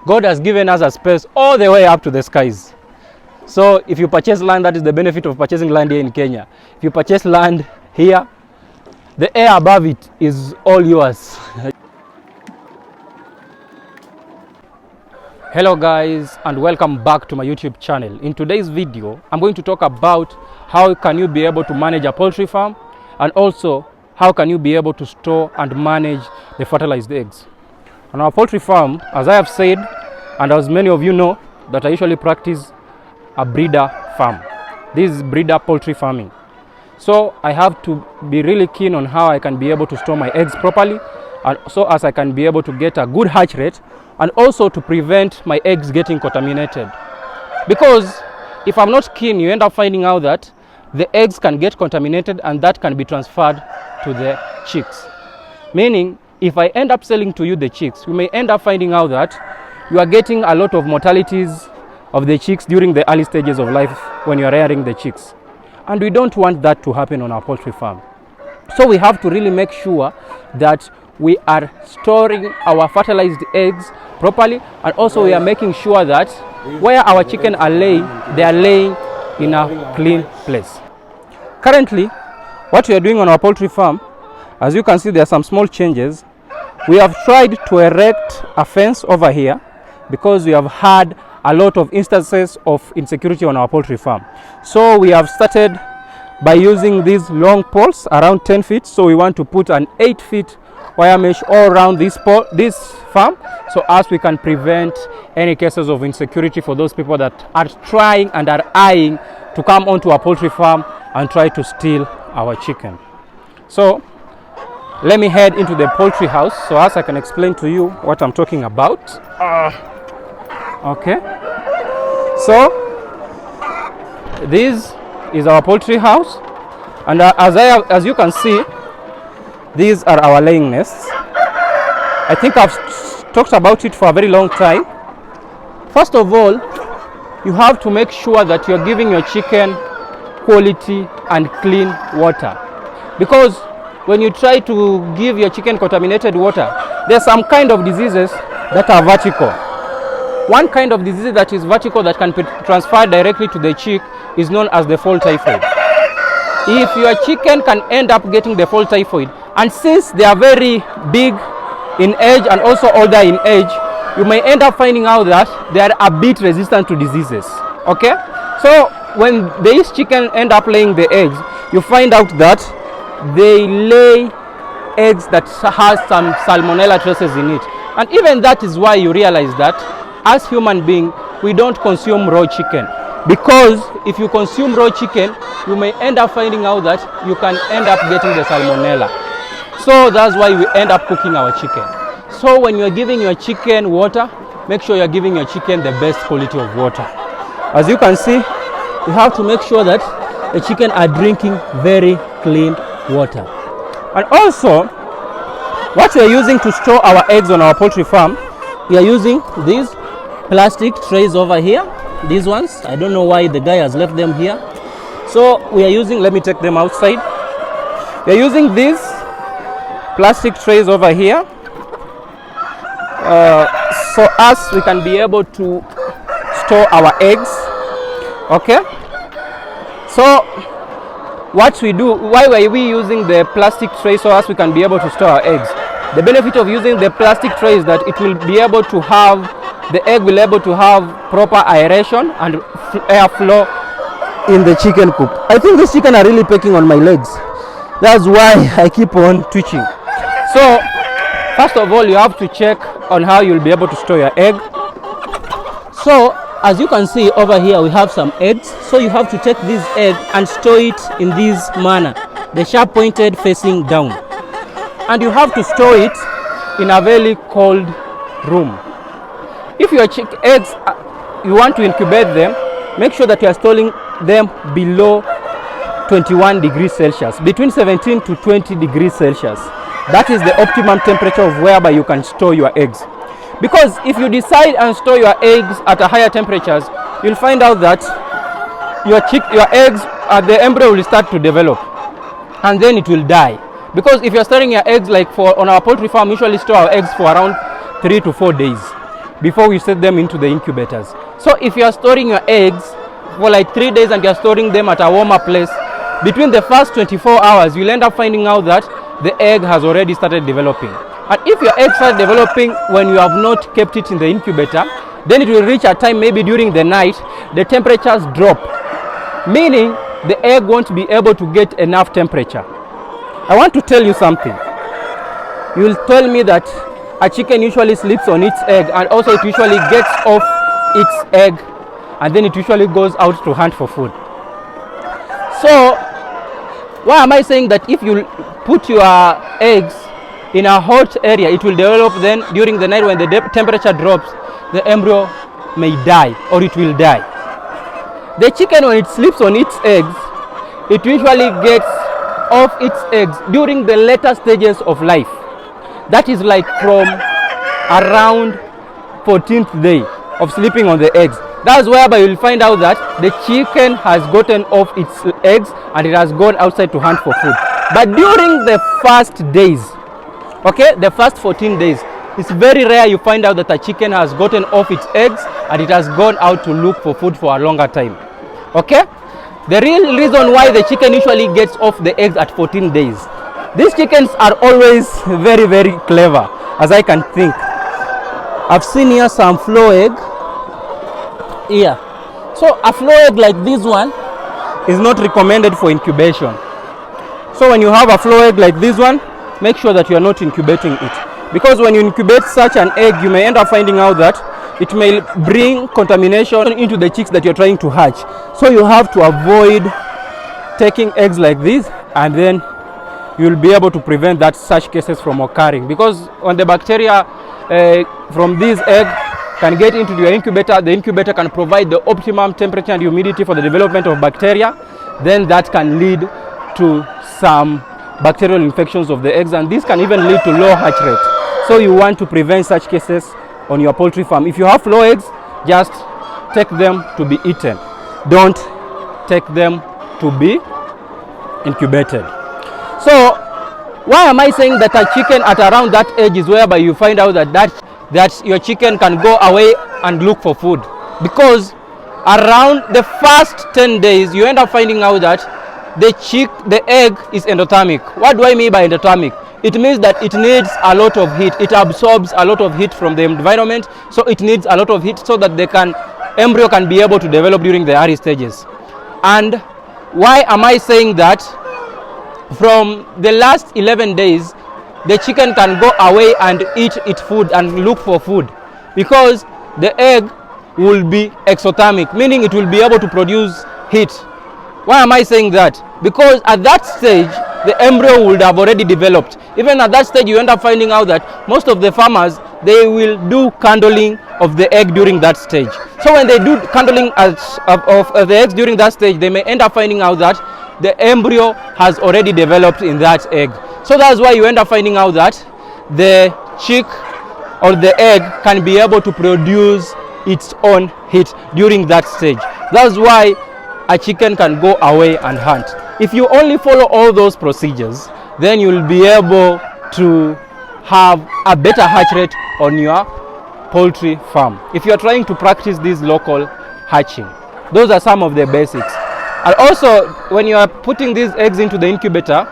God has given us a space all the way up to the skies. So if you purchase land, that is the benefit of purchasing land here in Kenya. If you purchase land here, the air above it is all yours. Hello guys, and welcome back to my YouTube channel. In today's video, I'm going to talk about how can you be able to manage a poultry farm, and also how can you be able to store and manage the fertilized eggs. On our poultry farm, as I have said, and as many of you know, that I usually practice a breeder farm. This is breeder poultry farming. So I have to be really keen on how I can be able to store my eggs properly, and so as I can be able to get a good hatch rate, and also to prevent my eggs getting contaminated. Because if I'm not keen, you end up finding out that the eggs can get contaminated, and that can be transferred to the chicks. Meaning, if I end up selling to you the chicks, you may end up finding out that you are getting a lot of mortalities of the chicks during the early stages of life when you are rearing the chicks. And we don't want that to happen on our poultry farm. So we have to really make sure that we are storing our fertilized eggs properly, and also we are making sure that where our chicken are laying, they are laying in a clean place. Currently, what we are doing on our poultry farm, as you can see, there are some small changes. We have tried to erect a fence over here because we have had a lot of instances of insecurity on our poultry farm. So we have started by using these long poles around 10 feet. So we want to put an 8 feet wire mesh all around this farm, so as we can prevent any cases of insecurity for those people that are trying and are eyeing to come onto our poultry farm and try to steal our chicken. So let me head into the poultry house so as I can explain to you what I'm talking about. Okay, so this is our poultry house, and as you can see, these are our laying nests. I think I've talked about it for a very long time. First of all, you have to make sure that you're giving your chicken quality and clean water, because when you try to give your chicken contaminated water, there's some kind of diseases that are vertical. One kind of disease that is vertical that can be transferred directly to the chick is known as the fall typhoid. If your chicken can end up getting the fall typhoid, and since they are very big in age and also older in age, you may end up finding out that they are a bit resistant to diseases. Okay, so when these chicken end up laying the eggs, you find out that they lay eggs that has some salmonella traces in it. And even that is why you realize that as human beings, we don't consume raw chicken, because if you consume raw chicken, you may end up finding out that you can end up getting the salmonella. So that's why we end up cooking our chicken. So when you're giving your chicken water, make sure you're giving your chicken the best quality of water. As you can see, you have to make sure that the chicken are drinking very clean water. And also, what we are using to store our eggs on our poultry farm, we are using these plastic trays over here. These ones, I don't know why the guy has left them here. So we are using, let me take them outside. We are using these plastic trays over here, so as we can be able to store our eggs. Okay, so what we do, why are we using the plastic tray so as we can be able to store our eggs? The benefit of using the plastic tray is that it will be able to have, the egg will be able to have proper aeration and airflow in the chicken coop. I think these chicken are really pecking on my legs. That's why I keep on twitching. So first of all, you have to check on how you'll be able to store your egg. So as you can see over here, we have some eggs. So you have to take this egg and store it in this manner, the sharp pointed facing down. And you have to store it in a very cold room. If your eggs, you want to incubate them, make sure that you are storing them below 21 degrees Celsius, between 17 to 20 degrees Celsius. That is the optimum temperature of whereby you can store your eggs. Because if you decide and store your eggs at a higher temperatures, you'll find out that your eggs, the embryo will start to develop, and then it will die. Because if you're storing your eggs, like on our poultry farm, we usually store our eggs for around 3 to 4 days. before we set them into the incubators. So if you are storing your eggs for like 3 days and you are storing them at a warmer place, between the first 24 hours, you'll end up finding out that the egg has already started developing. And if your egg started developing when you have not kept it in the incubator, then it will reach a time maybe during the night, the temperatures drop, meaning the egg won't be able to get enough temperature. I want to tell you something. You'll tell me that a chicken usually sleeps on its egg, and also it usually gets off its egg and then it usually goes out to hunt for food. So why am I saying that if you put your eggs in a hot area, it will develop, then during the night when the temperature drops, the embryo may die or it will die. The chicken, when it sleeps on its eggs, it usually gets off its eggs during the later stages of life. That is like from around 14th day of sleeping on the eggs. That's whereby you'll find out that the chicken has gotten off its eggs and it has gone outside to hunt for food. But during the first days, okay, the first 14 days, it's very rare you find out that a chicken has gotten off its eggs and it has gone out to look for food for a longer time. Okay? The real reason why the chicken usually gets off the eggs at 14 days. These chickens are always very, very clever, as I can think. I've seen here some flow egg. Here. So a flow egg like this one is not recommended for incubation. So when you have a flow egg like this one, make sure that you are not incubating it. Because when you incubate such an egg, you may end up finding out that it may bring contamination into the chicks that you're trying to hatch. So you have to avoid taking eggs like this, and then you'll be able to prevent that such cases from occurring. Because when the bacteria from this egg can get into your incubator, the incubator can provide the optimum temperature and humidity for the development of bacteria, then that can lead to some bacterial infections of the eggs, and this can even lead to low hatch rate. So you want to prevent such cases on your poultry farm. If you have flow eggs, just take them to be eaten. Don't take them to be incubated. So why am I saying that a chicken at around that age is whereby you find out that your chicken can go away and look for food? Because around the first 10 days, you end up finding out that the egg is endothermic. What do I mean by endothermic? It means that it needs a lot of heat. It absorbs a lot of heat from the environment, so it needs a lot of heat so that embryo can be able to develop during the early stages. And why am I saying that? From the last 11 days, the chicken can go away and eat its food and look for food, because the egg will be exothermic, meaning it will be able to produce heat. Why am I saying that? Because at that stage, the embryo would have already developed. Even at that stage, you end up finding out that most of the farmers, they will do candling of the egg during that stage. So when they do candling of the eggs during that stage, they may end up finding out that the embryo has already developed in that egg. So that's why you end up finding out that the chick or the egg can be able to produce its own heat during that stage. That's why a chicken can go away and hunt. If you only follow all those procedures, then you'll be able to have a better hatch rate on your poultry farm. If you're trying to practice this local hatching, those are some of the basics. And also, when you are putting these eggs into the incubator,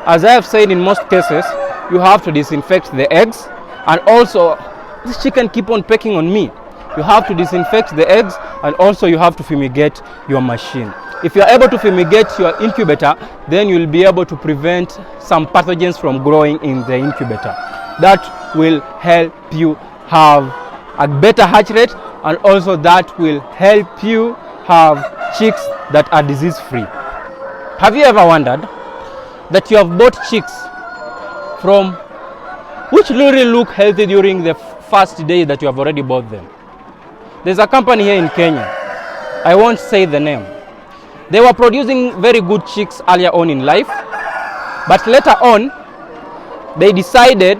as I have said, in most cases, you have to disinfect the eggs. And also, this chicken keep on pecking on me. You have to disinfect the eggs, and also you have to fumigate your machine. If you are able to fumigate your incubator, then you'll be able to prevent some pathogens from growing in the incubator. That will help you have a better hatch rate, and also that will help you have chicks that are disease free. Have you ever wondered that you have bought chicks from which really look healthy during the first day that you have already bought them? There's a company here in Kenya, I won't say the name. They were producing very good chicks earlier on in life, but later on they decided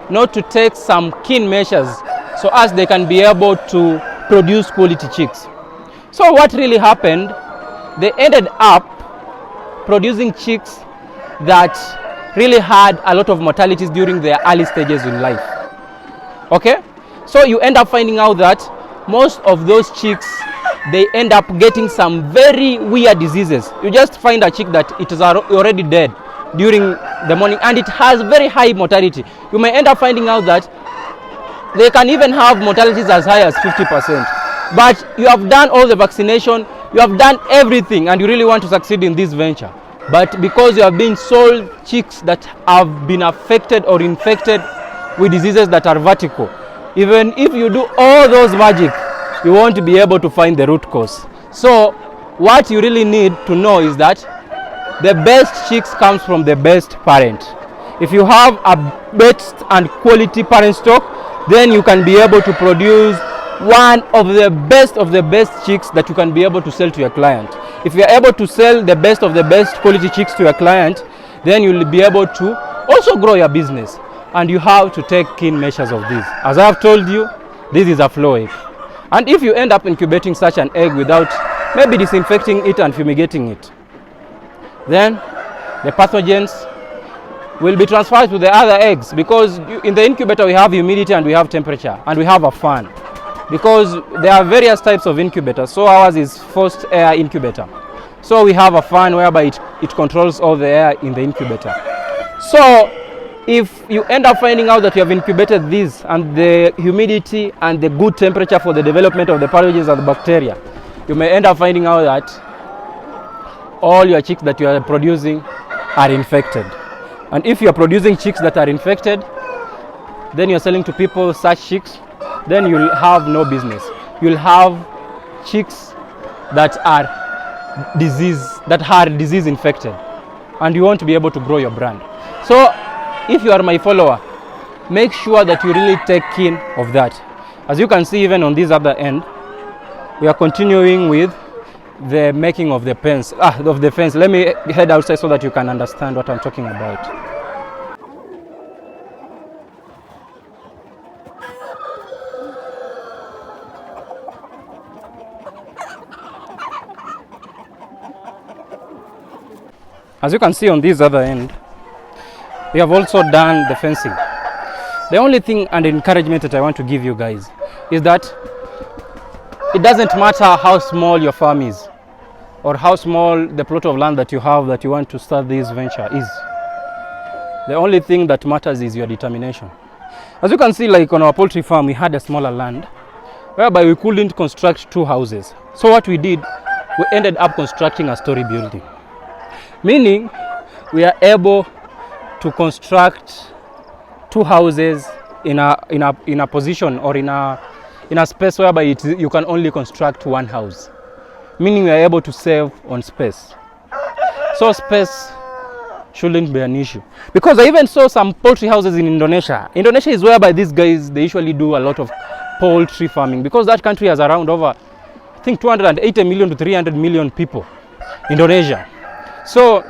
not to take some keen measures so as they can be able to produce quality chicks. So what really happened, they ended up producing chicks that really had a lot of mortalities during their early stages in life. Okay? So you end up finding out that most of those chicks, they end up getting some very weird diseases. You just find a chick that it is already dead during the morning, and it has very high mortality. You may end up finding out that they can even have mortalities as high as 50%. But you have done all the vaccination, you have done everything, and you really want to succeed in this venture. But because you have been sold chicks that have been affected or infected with diseases that are vertical, even if you do all those magic, you won't be able to find the root cause. So what you really need to know is that the best chicks comes from the best parent. If you have a best and quality parent stock, then you can be able to produce one of the best chicks that you can be able to sell to your client. If you are able to sell the best of the best quality chicks to your client, then you will be able to also grow your business. And you have to take keen measures of this. As I have told you, this is a flow egg. And if you end up incubating such an egg without maybe disinfecting it and fumigating it, then the pathogens will be transferred to the other eggs, because in the incubator we have humidity and we have temperature and we have a fan, because there are various types of incubators. So ours is forced air incubator. So we have a fan whereby it controls all the air in the incubator. So if you end up finding out that you have incubated this and the humidity and the good temperature for the development of the pathogens and the bacteria, you may end up finding out that all your chicks that you are producing are infected. And if you are producing chicks that are infected, then you are selling to people such chicks, then you'll have no business. You'll have chicks that are disease infected, and you won't be able to grow your brand. So if you are my follower, make sure that you really take keen of that. As you can see, even on this other end, we are continuing with the making of the fence. Let me head outside so that you can understand what I'm talking about. As you can see on this other end, we have also done the fencing. The only thing and encouragement that I want to give you guys is that it doesn't matter how small your farm is or how small the plot of land that you have that you want to start this venture is. The only thing that matters is your determination. As you can see, like on our poultry farm, we had a smaller land whereby we couldn't construct 2 houses. So what we did, we ended up constructing a story building. Meaning we are able to construct 2 houses in a position or in a space whereby you can only construct 1 house. Meaning we are able to save on space. So space shouldn't be an issue. Because I even saw some poultry houses in Indonesia. Indonesia is whereby these guys, they usually do a lot of poultry farming, because that country has around over, I think, 280 million to 300 million people. Indonesia. So,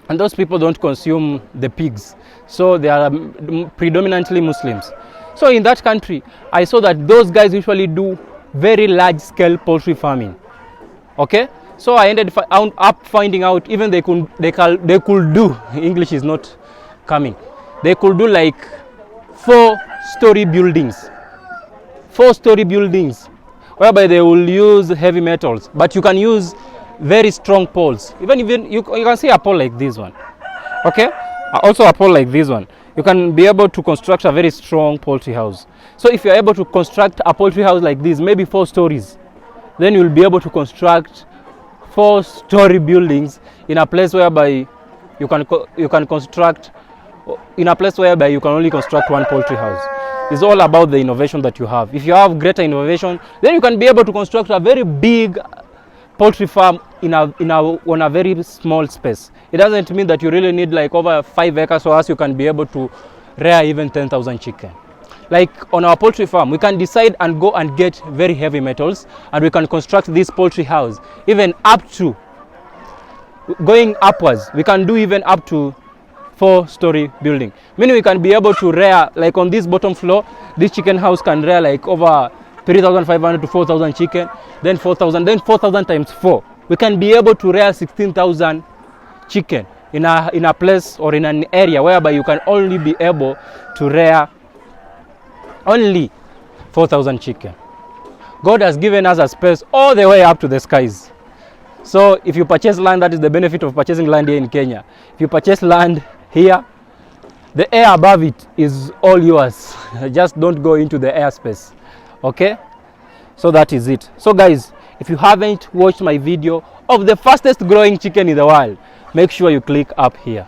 and those people don't consume the pigs. So they are predominantly Muslims. So in that country, I saw that those guys usually do very large scale poultry farming. Okay? So I ended up finding out even they could do, English is not coming, they could do like 4-story buildings. 4-story buildings whereby they will use heavy metals, but you can use very strong poles. Even you can see a pole like this one. Okay? Also a pole like this one. You can be able to construct a very strong poultry house. So if you're able to construct a poultry house like this, maybe 4 stories, then you'll be able to construct 4-story buildings in a place whereby you can construct, in a place whereby you can only construct 1 poultry house. It's all about the innovation that you have. If you have greater innovation, then you can be able to construct a very big poultry farm on a very small space. It doesn't mean that you really need like over 5 acres, or else you can be able to rear even 10,000 chicken. Like on our poultry farm, we can decide and go and get very heavy metals, and we can construct this poultry house even up to, going upwards, we can do even up to 4-story building. Meaning we can be able to rear, like on this bottom floor, this chicken house can rear like over 3,500 to 4,000 chicken, then 4,000, then 4,000 times 4. We can be able to rear 16,000 chicken in a place or in an area whereby you can only be able to rear only 4,000 chicken. God has given us a space all the way up to the skies. So if you purchase land, that is the benefit of purchasing land here in Kenya. If you purchase land here, the air above it is all yours. Just don't go into the airspace. Okay? So that is it. So guys, if you haven't watched my video of the fastest growing chicken in the world, make sure you click up here.